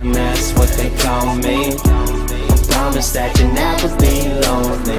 And that's what they call me. Promise that you never be lonely.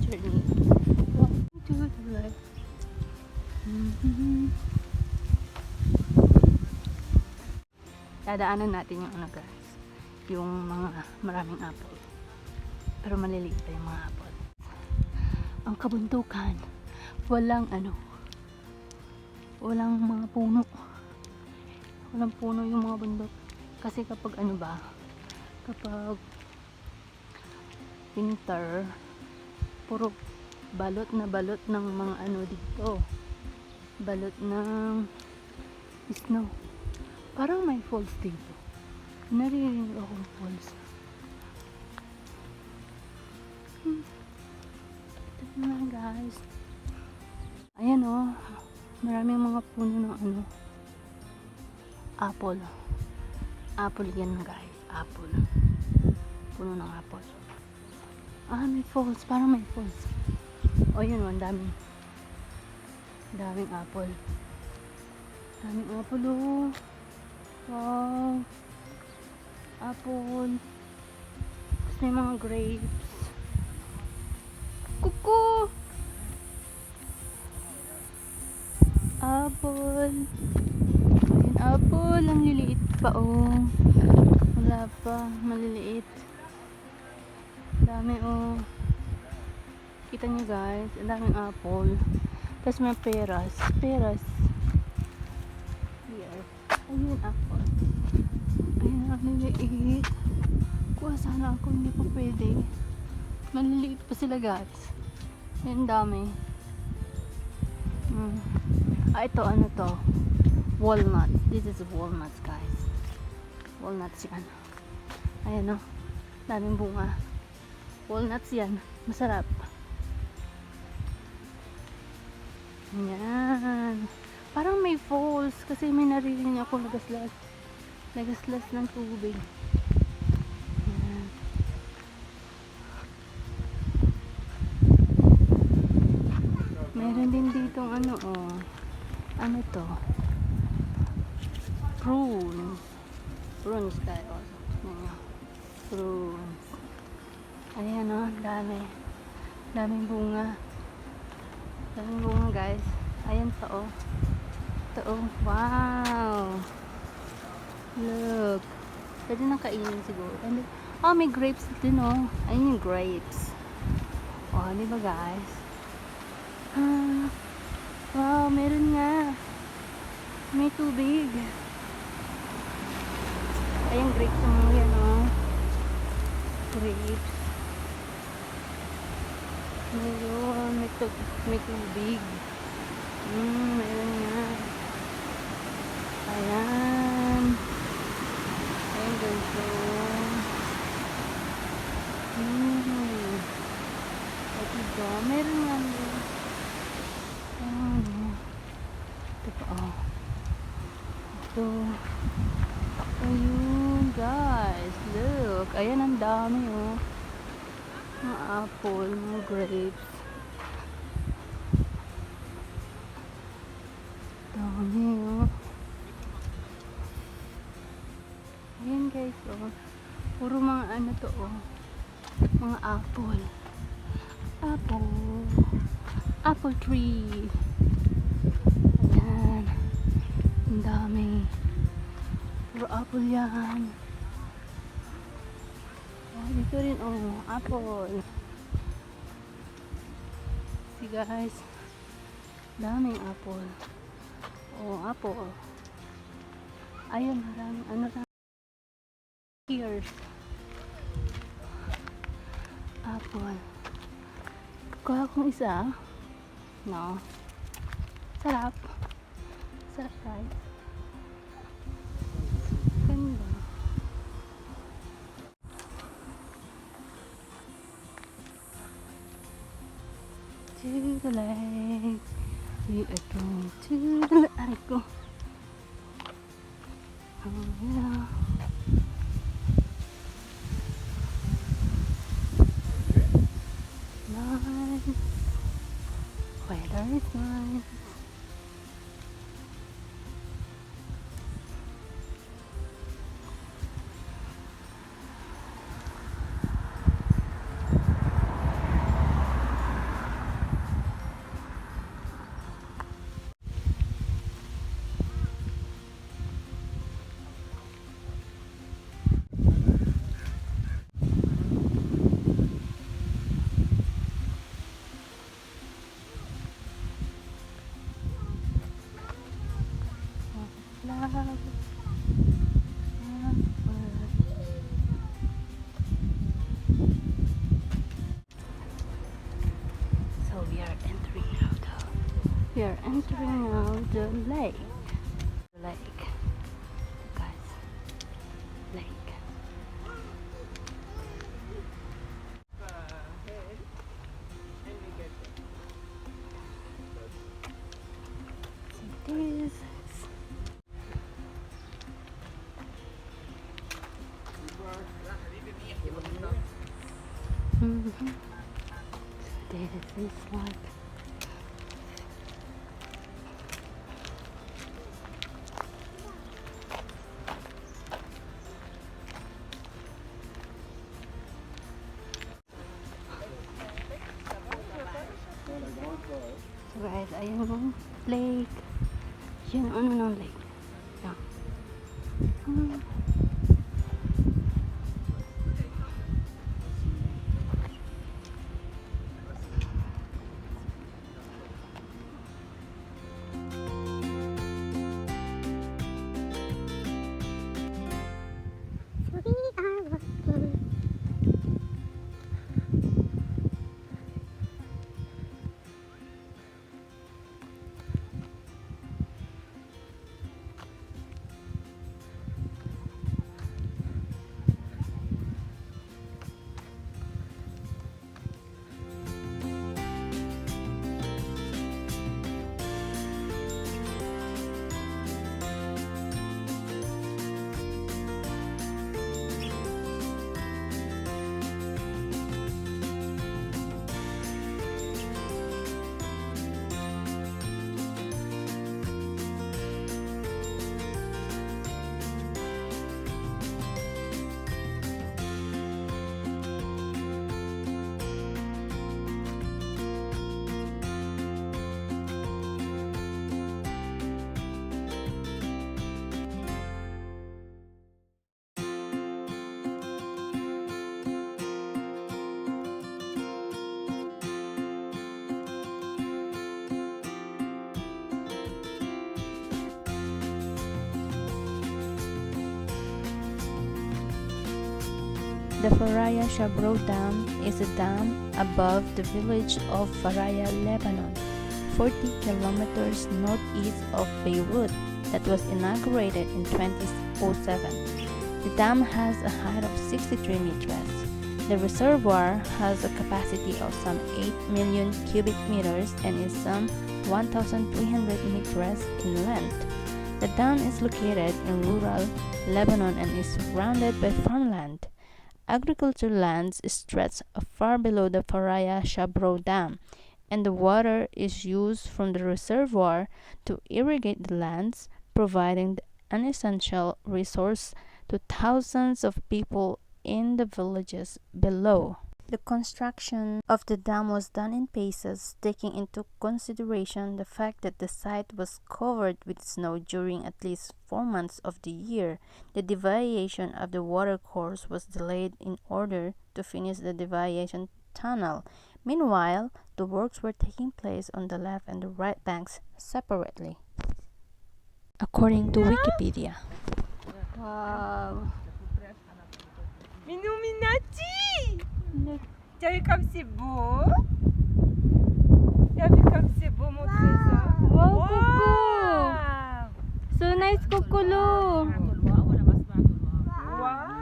Journey. Welcome to the life. Dadaanan natin yung ano guys, yung mga maraming apple, pero maliliit pa yung mga apple. Ang kabundukan, walang walang mga puno, walang puno yung mga bundok, kasi kapag kapag winter, puro balot na balot ng mga dito, balot ng snow. Parang may falls dito, naririnig akong falls. Ito na guys, ayan maraming mga puno ng apple yan guys, apple, puno ng apple. May falls, parang may falls. Yun ang daming apple. Daming apple wow, apple. Tapos may mga grapes. Kuko, apple. Ayun, apple, ang liliit pa wala pa, maliliit. Dami kita nyo guys, ang daming apple. Tapos may peras here. Ayun, apple. Ayun, ang liliit. Kuha sana ako, hindi pa pwede, maliliit pa sila guys. Ayun, dami. Ito to, walnut. This is walnuts guys, walnuts yan. Ayan daming bunga. Walnuts yan, masarap. Yan, parang may falls kasi may naririnig ako nagaslas ng tubig. Yan. Meron din ditong to, prunes tayo. Prunes. Ayan daming bunga guys. Ayan to wow, look, pwede nang kainin siguro. And then, may grapes din ayun yung grapes. Diba guys, wow, meron nga, may tubig. Ayan grapes yan grapes. Meron, may tubig. Meron nga. Ayan guys, diba? Meron nga ito pa ito. Ayun guys, look, ayan ang dami mga apple, mga grapes. Dami ayan guys puro mga mga apple tree. Ayan, dami. Puro apple yan. Oh, dito rin, oh, apple. See guys, daming apple. Oh, apple. Ayun, maraming ano na. Here's apple. Kuha kong isa. No. Sarap. Sarap guys. Ganda. To the lake. We are going to the lake. Aray ko. Oh yeah. Nice. Weather is nice. Love. So we are entering now the lake. The lake. Guys. Lake. So this this is like so guys, ayun yung lake. Yun, ano ng lake. Yan. The Faraya Chabrough Dam is a dam above the village of Faraya, Lebanon, 40 kilometers northeast of Beirut, that was inaugurated in 2007. The dam has a height of 63 meters. The reservoir has a capacity of some 8 million cubic meters and is some 1,300 meters in length. The dam is located in rural Lebanon and is surrounded by farmland. Agricultural lands stretch far below the Faraya Chabrough Dam, and the water is used from the reservoir to irrigate the lands, providing an essential resource to thousands of people in the villages below. The construction of the dam was done in phases, taking into consideration the fact that the site was covered with snow during at least 4 months of the year. The deviation of the watercourse was delayed in order to finish the deviation tunnel. Meanwhile, the works were taking place on the left and the right banks separately, according to Wikipedia. Wow. Minuminachi! Look. T'as vu comme c'est beau? T'as vu comme c'est beau mon trésor? Wow, Kuku! So nice, Kukulu! Wow!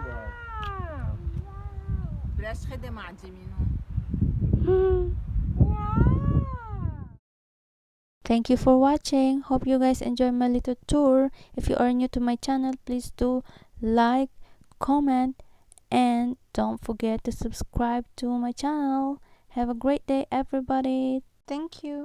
Thank you for watching. Hope you guys enjoy my little tour. If you are new to my channel, please do like, comment, and don't forget to subscribe to my channel. Have a great day, everybody. Thank you.